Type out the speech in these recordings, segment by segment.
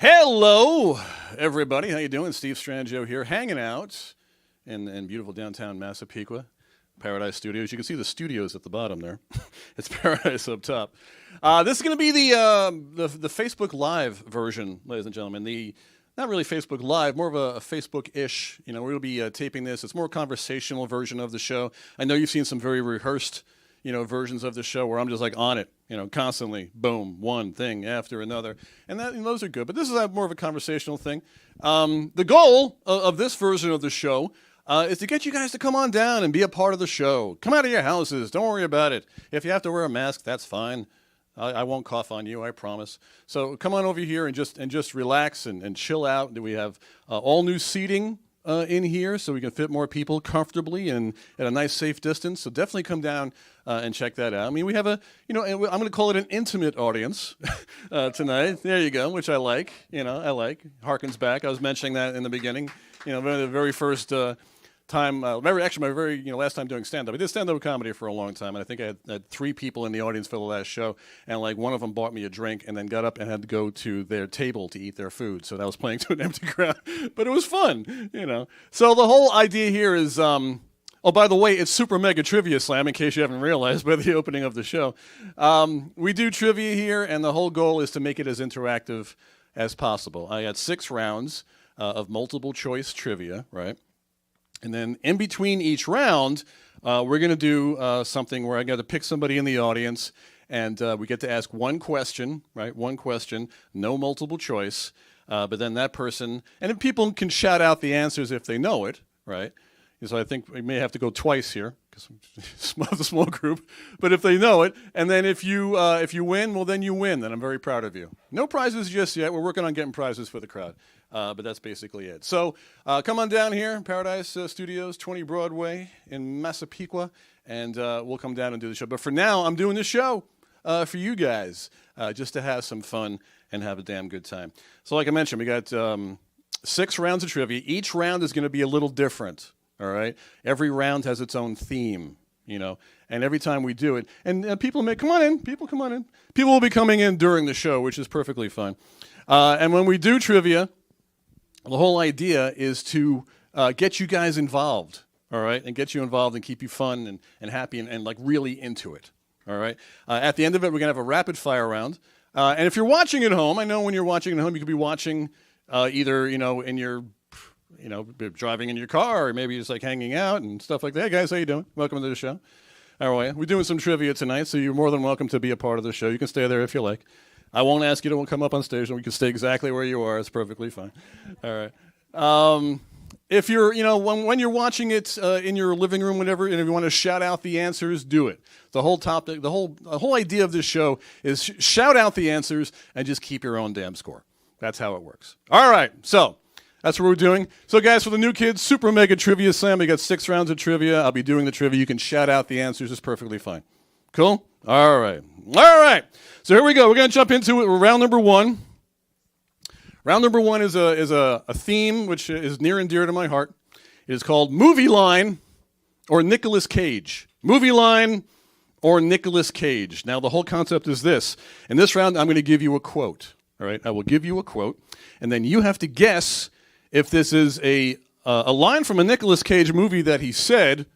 Hello, everybody. How you doing? Steve Strangio here, hanging out in beautiful downtown Massapequa, Paradise Studios. You can see the studios at the bottom there. It's Paradise up top. This is going to be the Facebook Live version, ladies and gentlemen. Not really Facebook Live, more of a Facebook-ish. You know, we'll be taping this. It's more a conversational version of the show. I know you've seen some very rehearsed, versions of the show where I'm just like on it, constantly, boom, one thing after another. And those are good. But this is more of a conversational thing. The goal of this version of the show is to get you guys to come on down and be a part of the show. Come out of your houses. Don't worry about it. If you have to wear a mask, that's fine. I won't cough on you, I promise. So come on over here and just relax and chill out. We have all new seating in here so we can fit more people comfortably and at a nice safe distance. So definitely come down and check that out. I mean, we have I'm going to call it an intimate audience tonight. There you go, which I like. I like. Harkens back. I was mentioning that in the beginning. The very first time, my very last time doing stand-up. I did stand-up comedy for a long time, and I think I had 3 people in the audience for the last show, and one of them bought me a drink and then got up and had to go to their table to eat their food. So that was playing to an empty crowd, but it was fun, So the whole idea here is, oh, by the way, it's Super Mega Trivia Slam, in case you haven't realized by the opening of the show. We do trivia here, and the whole goal is to make it as interactive as possible. I got 6 rounds of multiple choice trivia, right? And then in between each round, we're going to do something where I got to pick somebody in the audience, and we get to ask one question, right? One question, no multiple choice. But then that person, and if people can shout out the answers if they know it, right? So I think we may have to go twice here because it's a small group. But if they know it, and then if you win, well, then you win. Then I'm very proud of you. No prizes just yet. We're working on getting prizes for the crowd. But that's basically it. So come on down here, Paradise Studios, 20 Broadway in Massapequa, and we'll come down and do the show. But for now, I'm doing the show for you guys, just to have some fun and have a damn good time. So like I mentioned, we got 6 rounds of trivia. Each round is going to be a little different, all right? Every round has its own theme, and every time we do it, and people may, come on in. People will be coming in during the show, which is perfectly fine. And when we do trivia, the whole idea is to get you guys involved, all right, and get you involved and keep you fun and happy and really into it, all right? At the end of it, we're going to have a rapid-fire round. And if you're watching at home, I know when you're watching at home, you could be watching either, in your, driving in your car, or maybe just hanging out and stuff like that. Hey, guys, how you doing? Welcome to the show. All right, we're doing some trivia tonight, so you're more than welcome to be a part of the show. You can stay there if you like. I won't ask you to come up on stage, and we can stay exactly where you are. It's perfectly fine. All right. If you're, when you're watching it in your living room, whatever, and if you want to shout out the answers, do it. The whole topic, the whole idea of this show is shout out the answers and just keep your own damn score. That's how it works. All right. So that's what we're doing. So, guys, for the new kids, Super Mega Trivia Slam. We got 6 rounds of trivia. I'll be doing the trivia. You can shout out the answers. It's perfectly fine. Cool? All right. All right. So here we go. We're going to jump into it. Round number 1. Round number 1 is a theme which is near and dear to my heart. It is called Movie Line or Nicolas Cage. Movie Line or Nicolas Cage. Now, the whole concept is this. In this round, I'm going to give you a quote. All right? I will give you a quote, and then you have to guess if this is a line from a Nicolas Cage movie that he said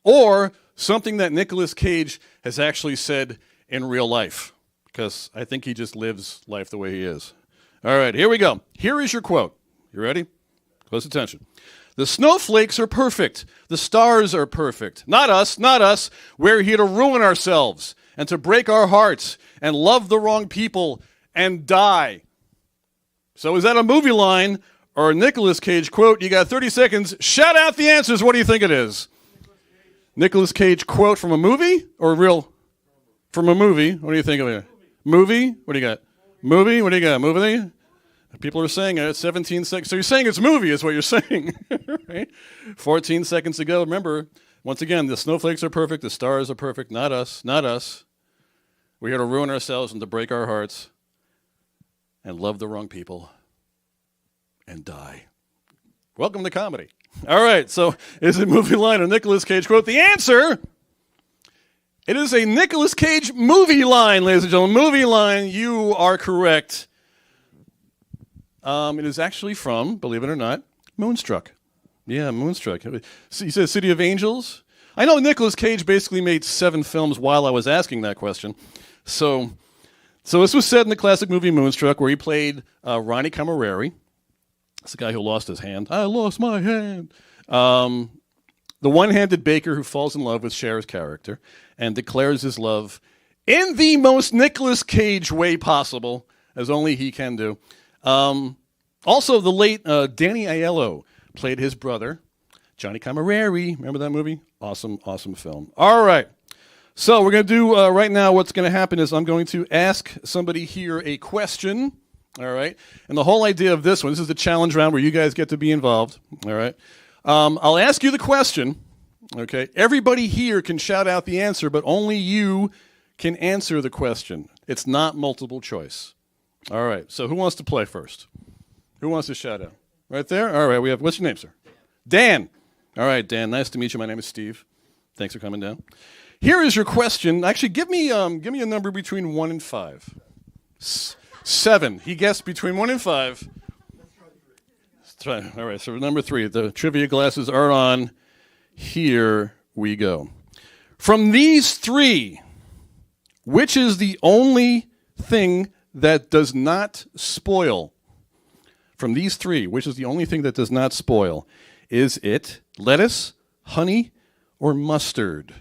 or something that Nicolas Cage has actually said in real life, because I think he just lives life the way he is. All right, here we go. Here is your quote. You ready? Close attention. The snowflakes are perfect. The stars are perfect. Not us, not us. We're here to ruin ourselves and to break our hearts and love the wrong people and die. So is that a movie line or a Nicolas Cage quote? You got 30 seconds. Shout out the answers. What do you think it is? Nicolas Cage quote from a movie or real? From a movie. What do you think of it? Movie? What do you got? Movie? What do you got? Movie? People are saying it. 17 seconds. So you're saying it's movie is what you're saying. Right? 14 seconds ago. Remember, once again, the snowflakes are perfect. The stars are perfect. Not us. Not us. We're here to ruin ourselves and to break our hearts and love the wrong people and die. Welcome to comedy. All right, so is it movie line or Nicolas Cage quote? The answer, it is a Nicolas Cage movie line, ladies and gentlemen. Movie line, you are correct. It is actually from, believe it or not, Moonstruck. Yeah, Moonstruck. So you said City of Angels? I know Nicolas Cage basically made 7 films while I was asking that question. So this was set in the classic movie Moonstruck, where he played Ronnie Camerari. It's the guy who lost his hand. I lost my hand. The one-handed baker who falls in love with Cher's character and declares his love in the most Nicolas Cage way possible, as only he can do. Also, the late Danny Aiello played his brother, Johnny Camerari. Remember that movie? Awesome, awesome film. All right. So we're going to do right now, what's going to happen is I'm going to ask somebody here a question. All right. And the whole idea of this one, this is the challenge round where you guys get to be involved. All right. I'll ask you the question. Okay. Everybody here can shout out the answer, but only you can answer the question. It's not multiple choice. All right. So who wants to play first? Who wants to shout out? Right there? All right. We have, what's your name, sir? Dan. All right, Dan. Nice to meet you. My name is Steve. Thanks for coming down. Here is your question. Actually, give me a number between 1 and 5. 7. He guessed between 1 and 5. Let's try. All right, so number 3. The trivia glasses are on. Here we go. From these 3, which is the only thing that does not spoil? From these 3, which is the only thing that does not spoil? Is it lettuce, honey, or mustard?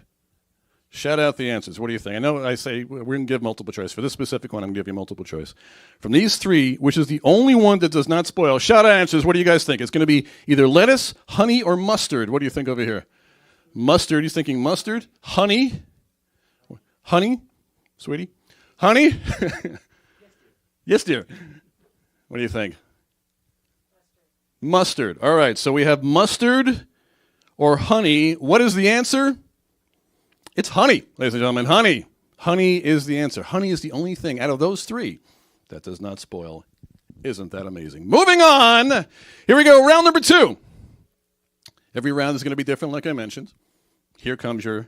Shout out the answers. What do you think? I know I say we're going to give multiple choice. For this specific one, I'm going to give you multiple choice. From these 3, which is the only one that does not spoil? Shout out answers. What do you guys think? It's going to be either lettuce, honey, or mustard. What do you think over here? Mustard. He's thinking mustard. Honey. Honey? Sweetie? Honey? Yes, dear. What do you think? Mustard. All right, so we have mustard or honey. What is the answer? It's honey, ladies and gentlemen. Honey. Honey is the answer. Honey is the only thing out of those 3 that does not spoil. Isn't that amazing? Moving on. Here we go. Round number 2. Every round is going to be different, like I mentioned. Here comes your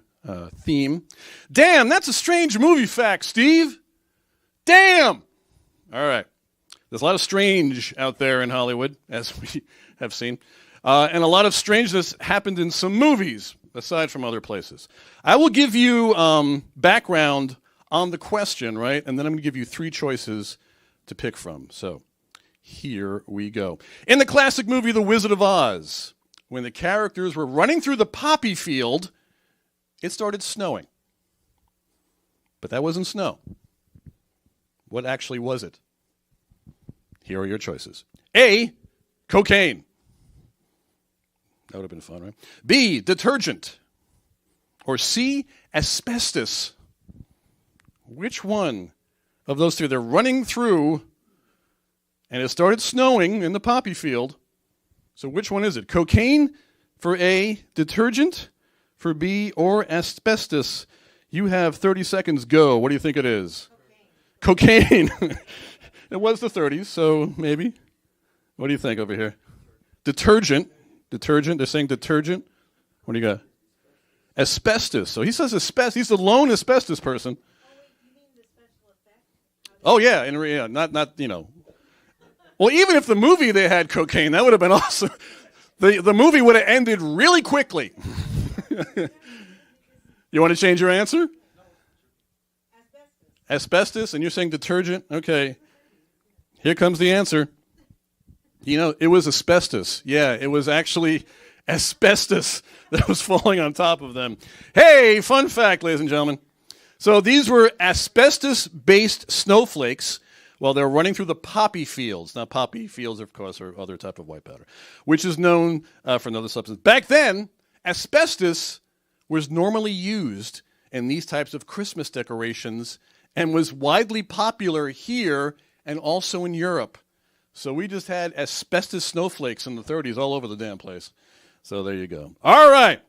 theme. Damn, that's a strange movie fact, Steve. Damn. All right. There's a lot of strange out there in Hollywood, as we have seen. And a lot of strangeness happened in some movies, aside from other places. I will give you background on the question, right? And then I'm going to give you 3 choices to pick from. So here we go. In the classic movie The Wizard of Oz, when the characters were running through the poppy field, it started snowing. But that wasn't snow. What actually was it? Here are your choices. A, cocaine. That would have been fun, right? B, detergent. Or C, asbestos. Which one of those 3? They're running through, and it started snowing in the poppy field. So which one is it? Cocaine for A, detergent for B, or asbestos? You have 30 seconds. Go. What do you think it is? Cocaine. It was the 30s, so maybe. What do you think over here? Detergent. Detergent. They're saying detergent. What do you got? Asbestos. So he says asbestos. He's the lone asbestos person. Oh, yeah. Yeah. Not, you know. Well, even if the movie they had cocaine, that would have been awesome. The movie would have ended really quickly. You want to change your answer? Asbestos, and you're saying detergent? Okay. Here comes the answer. You know, it was asbestos. Yeah, it was actually asbestos that was falling on top of them. Hey, fun fact, ladies and gentlemen. So these were asbestos-based snowflakes while they're running through the poppy fields. Now, poppy fields, of course, are other type of white powder, which is known for another substance. Back then, asbestos was normally used in these types of Christmas decorations and was widely popular here and also in Europe. So we just had asbestos snowflakes in the 30s all over the damn place. So there you go. All right.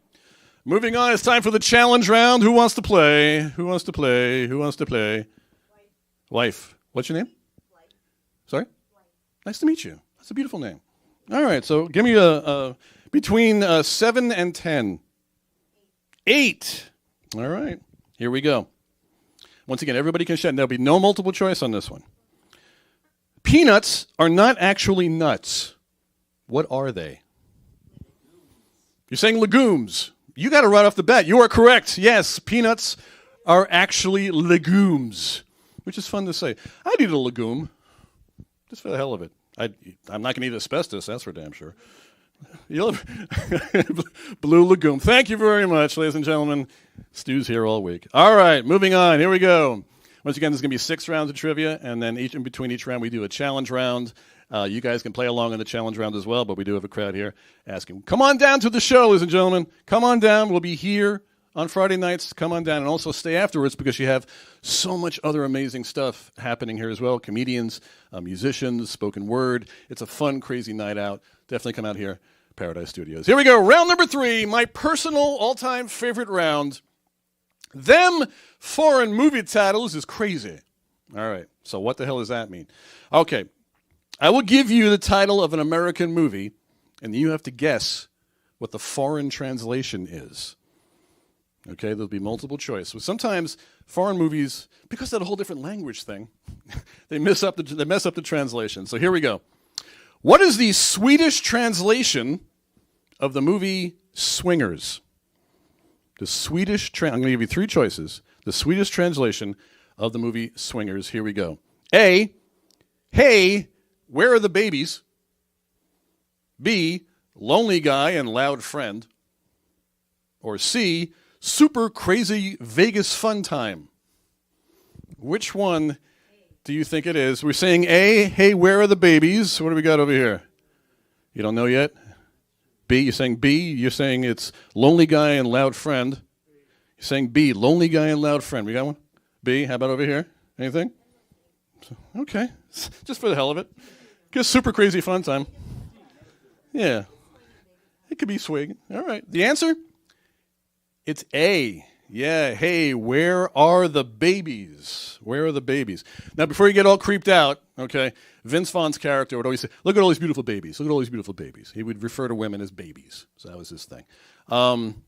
Moving on, it's time for the challenge round. Who wants to play? Who wants to play? Who wants to play? Wife. What's your name? Wife. Sorry? Wife. Nice to meet you. That's a beautiful name. All right, so give me a between 7 and 10. 8. All right, here we go. Once again, everybody can shout. There'll be no multiple choice on this one. Peanuts are not actually nuts. What are they? You're saying legumes. You got it right off the bat. You are correct. Yes, peanuts are actually legumes, which is fun to say. I'd eat a legume, just for the hell of it. I'm not going to eat asbestos, that's for damn sure. Blue legume. Thank you very much, ladies and gentlemen. Stu's here all week. All right, moving on. Here we go. Once again, there's going to be 6 rounds of trivia, and then in between each round, we do a challenge round. You guys can play along in the challenge round as well, but we do have a crowd here asking, come on down to the show, ladies and gentlemen. Come on down. We'll be here on Friday nights. Come on down, and also stay afterwards because you have so much other amazing stuff happening here as well. Comedians, musicians, spoken word. It's a fun, crazy night out. Definitely come out here, Paradise Studios. Here we go. Round number 3, my personal all-time favorite round. Them foreign movie titles is crazy. All right, so what the hell does that mean? Okay, I will give you the title of an American movie, and you have to guess what the foreign translation is. Okay, there'll be multiple choice. So sometimes foreign movies, because they're a whole different language thing, they mess up the translation. So here we go. What is the Swedish translation of the movie Swingers? The Swedish, I'm going to give you 3 choices. The Swedish translation of the movie Swingers. Here we go. A, hey, where are the babies? B, lonely guy and loud friend. Or C, super crazy Vegas fun time. Which one do you think it is? We're saying A, hey, where are the babies? What do we got over here? You don't know yet? B, you're saying B. You're saying it's lonely guy and loud friend. You're saying B, lonely guy and loud friend. We got one? B, how about over here? Anything? Okay, just for the hell of it. Just super crazy fun time. Yeah, it could be swig. All right, the answer? It's A. Yeah, hey, where are the babies? Where are the babies? Now, before you get all creeped out, okay, Vince Vaughn's character would always say, look at all these beautiful babies. Look at all these beautiful babies. He would refer to women as babies. So that was his thing. Jon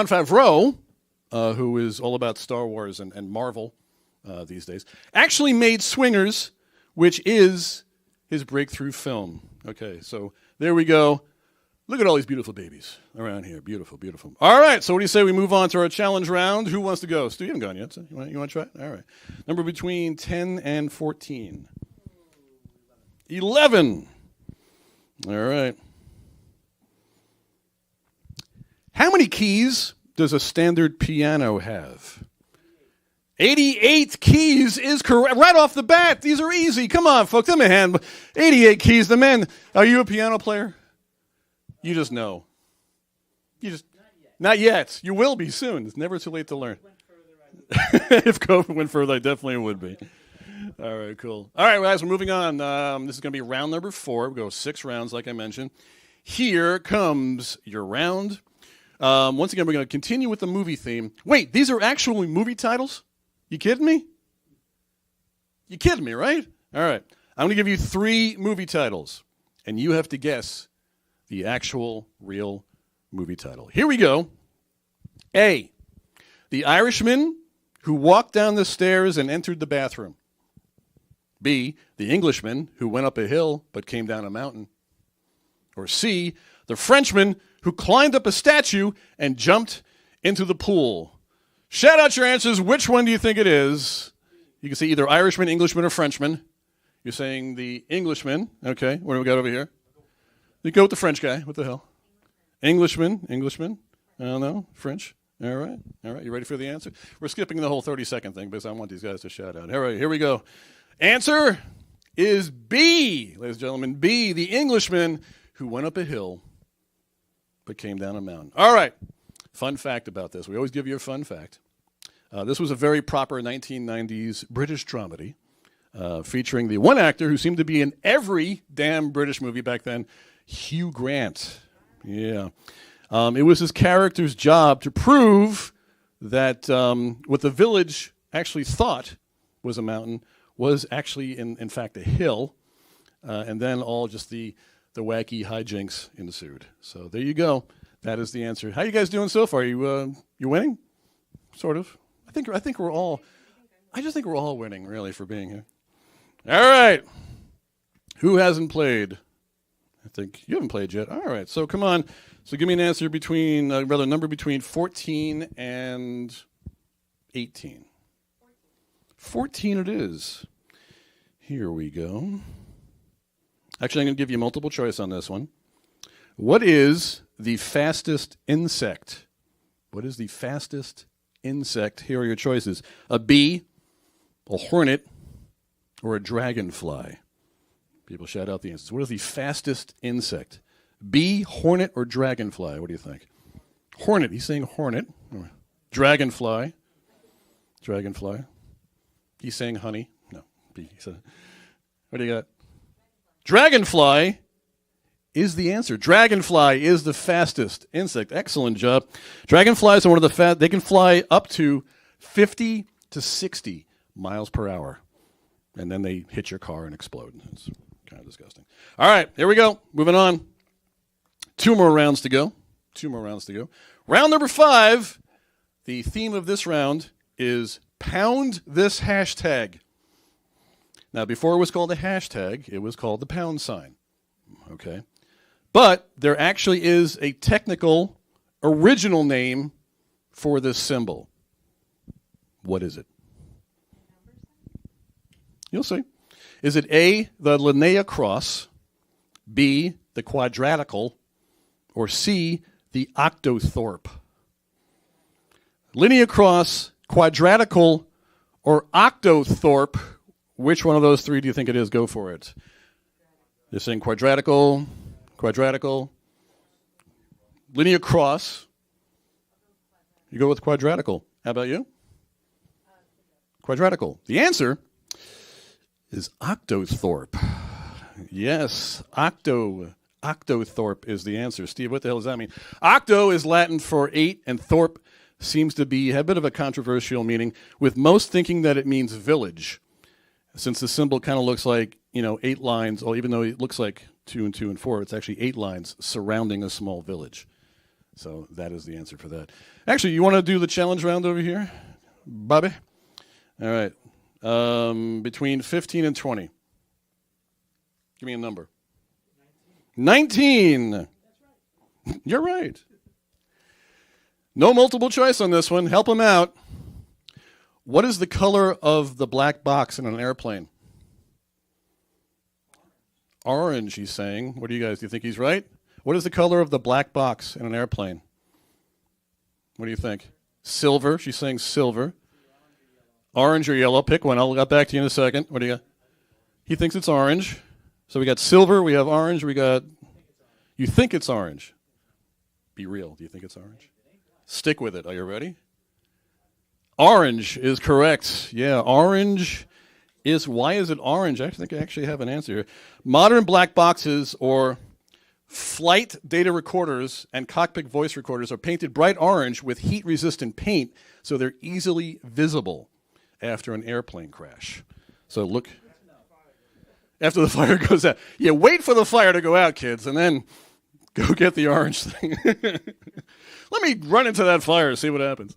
Favreau, who is all about Star Wars and Marvel these days, actually made Swingers, which is his breakthrough film. Okay, so there we go. Look at all these beautiful babies around here. Beautiful, beautiful. All right, so what do you say we move on to our challenge round? Who wants to go? Stu, you haven't gone yet. So you want to try it? All right. Number between 10 and 14. 11. All right. How many keys does a standard piano have? 88 keys is correct. Right off the bat, these are easy. Come on, folks, give me a hand. 88 keys. The man, are you a piano player? You just know. Not yet. You will be soon. It's never too late to learn. If COVID went further, I definitely would be. All right, cool. All right, guys, we're moving on. This is going to be round number 4. We go 6 rounds, like I mentioned. Here comes your round. Once again, we're going to continue with the movie theme. Wait, these are actually movie titles? You kidding me? You kidding me, right? All right. I'm going to give you 3 movie titles, and you have to guess the actual real movie title. Here we go. A, The Irishman Who Walked Down the Stairs and Entered the Bathroom. B, The Englishman Who Went Up a Hill but Came Down a Mountain. Or C, The Frenchman Who Climbed Up a Statue and Jumped into the Pool. Shout out your answers. Which one do you think it is? You can say either Irishman, Englishman, or Frenchman. You're saying the Englishman. Okay, what do we got over here? You go with the French guy. What the hell? Englishman. I don't know. French. All right. You ready for the answer? We're skipping the whole 30-second thing because I want these guys to shout out. All right, here we go. Answer is B, ladies and gentlemen. B, The Englishman Who Went Up a Hill but Came Down a Mountain. All right. Fun fact about this. We always give you a fun fact. This was a very proper 1990s British dramedy featuring the one actor who seemed to be in every damn British movie back then, Hugh Grant. Yeah. It was his character's job to prove that what the village actually thought was a mountain was actually, in fact, a hill. And then all just the wacky hijinks ensued. So there you go. That is the answer. How you guys doing so far? You winning? Sort of. I think we're all winning, really, for being here. All right. Who hasn't played? I think you haven't played yet. All right, so come on. So give me an answer between, rather, a number between 14 and 18. 14 it is. Here we go. Actually, I'm going to give you multiple choice on this one. What is the fastest insect? What is the fastest insect? Here are your choices. A bee, a hornet, or a dragonfly? People shout out the answers. What is the fastest insect? Bee, hornet, or dragonfly? What do you think? Hornet. He's saying hornet. Dragonfly. Dragonfly. He's saying honey. No. Bee. What do you got? Dragonfly is the answer. Dragonfly is the fastest insect. Excellent job. Dragonflies are one of the they can fly up to 50 to 60 miles per hour. And then they hit your car and explode. It's kind of disgusting. All right, here we go. Moving on. 2 more rounds to go. Round number 5. The theme of this round is pound this hashtag. Now, before it was called a hashtag, it was called the pound sign. Okay? But there actually is a technical original name for this symbol. What is it? You'll see. Is it A, the Linnea cross, B, the quadratical, or C, the octothorpe? Linnea cross, quadratical, or octothorpe? Which one of those 3 do you think it is? Go for it. You're saying quadratical, Linnea cross. You go with quadratical. How about you? Quadratical. The answer is octothorpe. Yes, octothorpe is the answer. Steve, what the hell does that mean? Octo is Latin for 8, and thorpe seems to have a bit of a controversial meaning, with most thinking that it means village, since the symbol kind of looks like, 8 lines, or even though it looks like 2 and 2 and 4, it's actually 8 lines surrounding a small village. So that is the answer for that. Actually, you want to do the challenge round over here, Bobby? All right. Between 15 and 20. Give me a number. 19. That's right. You're right. No multiple choice on this one. Help him out. What is the color of the black box in an airplane? Orange, he's saying. What do you guys, do you think he's right? What is the color of the black box in an airplane? What do you think? Silver. She's saying silver. Orange or yellow. Pick one. I'll get back to you in a second. What do you got? He thinks it's orange. So we got silver, we have orange, we got... You think it's orange. Be real. Do you think it's orange? Stick with it. Are you ready? Orange is correct. Yeah, orange is... Why is it orange? I think I actually have an answer here. Modern black boxes or flight data recorders and cockpit voice recorders are painted bright orange with heat-resistant paint, so they're easily visible after an airplane crash. So look, after the fire goes out. Yeah, wait for the fire to go out, kids, and then go get the orange thing. Let me run into that fire and see what happens.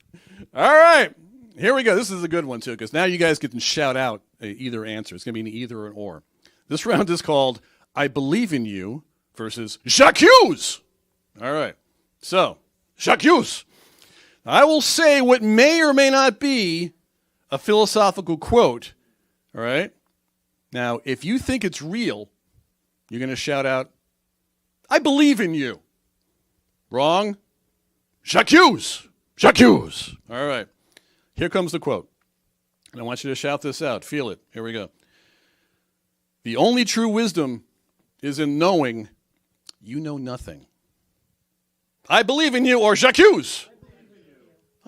All right, here we go. This is a good one, too, because now you guys can shout out either answer. It's going to be an either or an or. This round is called I Believe in You versus J'accuse. All right, so, J'accuse. I will say what may or may not be a philosophical quote, all right? Now, if you think it's real, you're going to shout out, I believe in you. Wrong. J'accuse. J'accuse. All right. Here comes the quote. And I want you to shout this out. Feel it. Here we go. The only true wisdom is in knowing you know nothing. I believe in you, or J'accuse.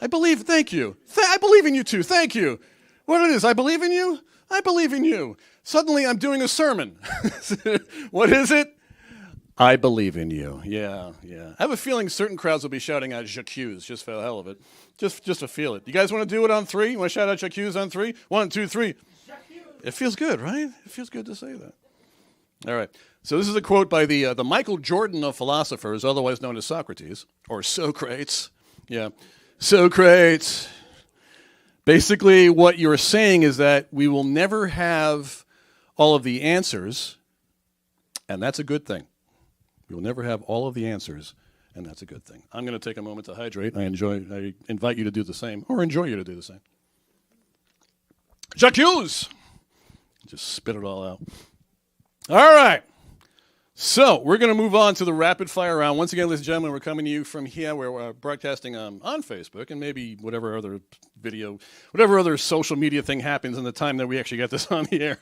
I believe, thank you. I believe in you too, thank you. What it is, I believe in you? I believe in you. Suddenly I'm doing a sermon. What is it? I believe in you. Yeah. I have a feeling certain crowds will be shouting out J'accuse just for the hell of it. Just to feel it. You guys want to do it on 3? You want to shout out J'accuse on 3? 1, 2, 3. J'accuse. It feels good, right? It feels good to say that. All right. So this is a quote by the Michael Jordan of philosophers, otherwise known as Socrates, or Socrates. Yeah. Socrates. Basically, what you're saying is that we will never have all of the answers, And that's a good thing. You'll never have all of the answers, and that's a good thing. I'm going to take a moment to hydrate. I invite you to do the same, or enjoy you to do the same. J'accuse! Just spit it all out. All right. So we're going to move on to the rapid fire round. Once again, ladies and gentlemen, we're coming to you from here. We're broadcasting on Facebook and maybe whatever other video, whatever other social media thing happens in the time that we actually get this on the air.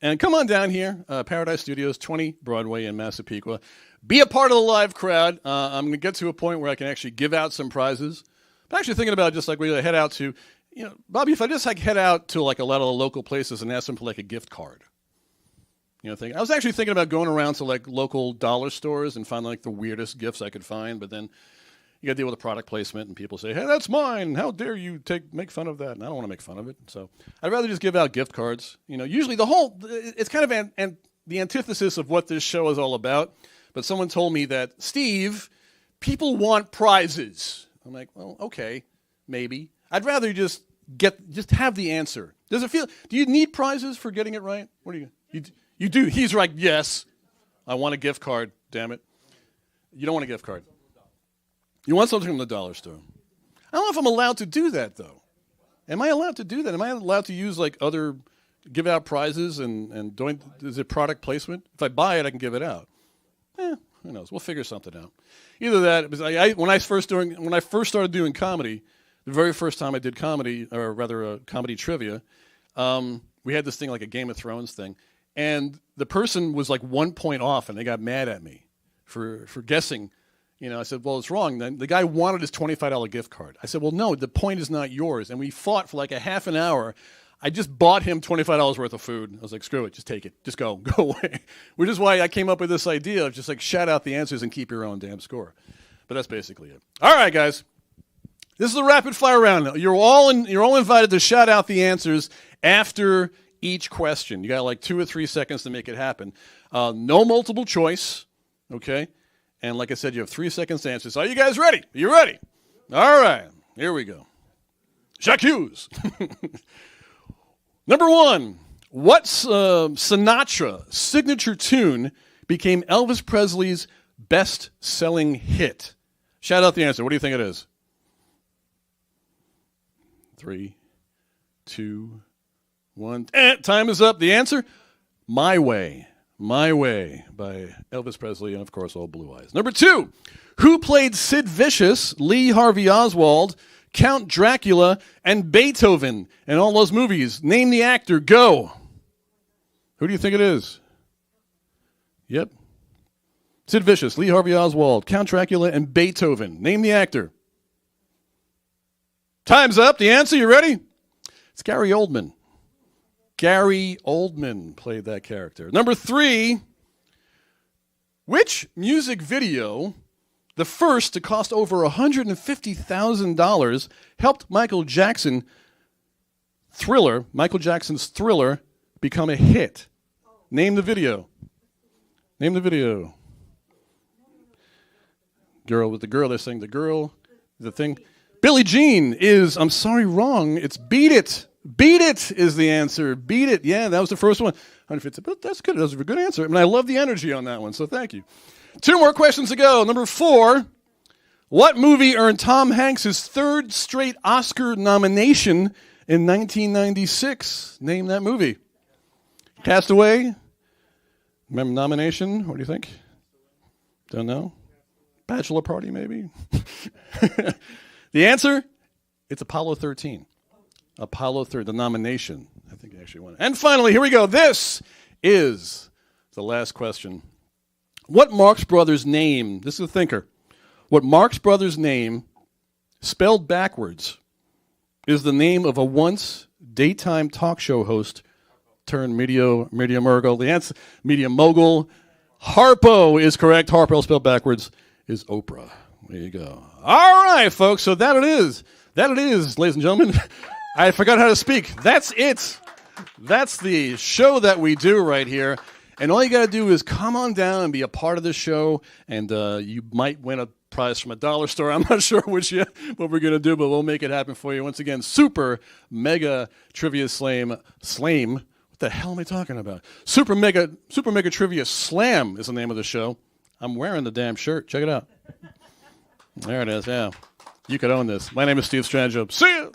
And come on down here, Paradise Studios, 20 Broadway in Massapequa. Be a part of the live crowd. I'm going to get to a point where I can actually give out some prizes. I'm actually thinking about just like we head out to, Bobby, if I just like head out to like a lot of the local places and ask them for like a gift card. I was actually thinking about going around to like local dollar stores and find like the weirdest gifts I could find, but then you got to deal with the product placement and people say, hey, that's mine. How dare you make fun of that? And I don't want to make fun of it. So I'd rather just give out gift cards. Usually it's kind of the antithesis of what this show is all about. But someone told me that, Steve, people want prizes. I'm like, well, okay, maybe. I'd rather just have the answer. Do you need prizes for getting it right? What do you do? He's right. Yes. I want a gift card. Damn it. You don't want a gift card. You want something from the dollar store. I don't know if I'm allowed to do that, though. Am I allowed to do that? Am I allowed to use give out prizes and is it product placement? If I buy it, I can give it out. Who knows? We'll figure something out. Either that, because when I first started doing comedy, the very first time I did comedy, or rather comedy trivia, we had this thing like a Game of Thrones thing. And the person was like 1 point off, and they got mad at me for guessing. I said, well, it's wrong. Then the guy wanted his $25 gift card. I said, well, no, the point is not yours. And we fought for like a half an hour. I just bought him $25 worth of food. I was like, screw it, just take it. Just go away. Which is why I came up with this idea of just like shout out the answers and keep your own damn score. But that's basically it. All right, guys. This is the rapid fire round. You're all invited to shout out the answers after each question. You got like 2 or 3 seconds to make it happen. No multiple choice, okay? And like I said, you have 3 seconds to answer. So are you guys ready? Are you ready? All right, here we go. J'accuse. Number 1, what Sinatra signature tune became Elvis Presley's best-selling hit? Shout out the answer. What do you think it is? 3, 2, 1. Time is up. The answer? My Way. My Way by Elvis Presley and, of course, Old Blue Eyes. Number 2, who played Sid Vicious, Lee Harvey Oswald, Count Dracula, and Beethoven in all those movies? Name the actor. Go. Who do you think it is? Yep. Sid Vicious, Lee Harvey Oswald, Count Dracula, and Beethoven. Name the actor. Time's up. The answer, you ready? It's Gary Oldman. Gary Oldman played that character. Number 3, which music video, the first to cost over $150,000, helped Michael Jackson's Thriller, become a hit? Name the video. Name the video. They're saying the girl, the thing. Billie Jean is, I'm sorry, wrong. It's Beat It. Beat It is the answer. Beat It. Yeah, that was the first one. But that's good. That was a good answer. And I love the energy on that one, so thank you. 2 more questions to go. Number 4, what movie earned Tom Hanks his 3rd straight Oscar nomination in 1996? Name that movie. Castaway? Remember nomination? What do you think? Don't know. Bachelor Party, maybe? The answer? It's Apollo 13. Apollo 13, the nomination. I think he actually won. And finally, here we go. This is the last question. What Marx Brothers name, this is a thinker, what Marx Brothers name, spelled backwards, is the name of a once daytime talk show host turned media mogul? The answer, media mogul. Harpo is correct. Harpo spelled backwards is Oprah. There you go. All right, folks. So that it is. That it is, ladies and gentlemen. I forgot how to speak. That's it. That's the show that we do right here. And all you got to do is come on down and be a part of the show, and you might win a prize from a dollar store. I'm not sure what we're going to do, but we'll make it happen for you. Once again, super mega trivia slam. What the hell am I talking about? Super Mega Trivia Slam is the name of the show. I'm wearing the damn shirt. Check it out. There it is, yeah. You could own this. My name is Steve Strangio. See ya!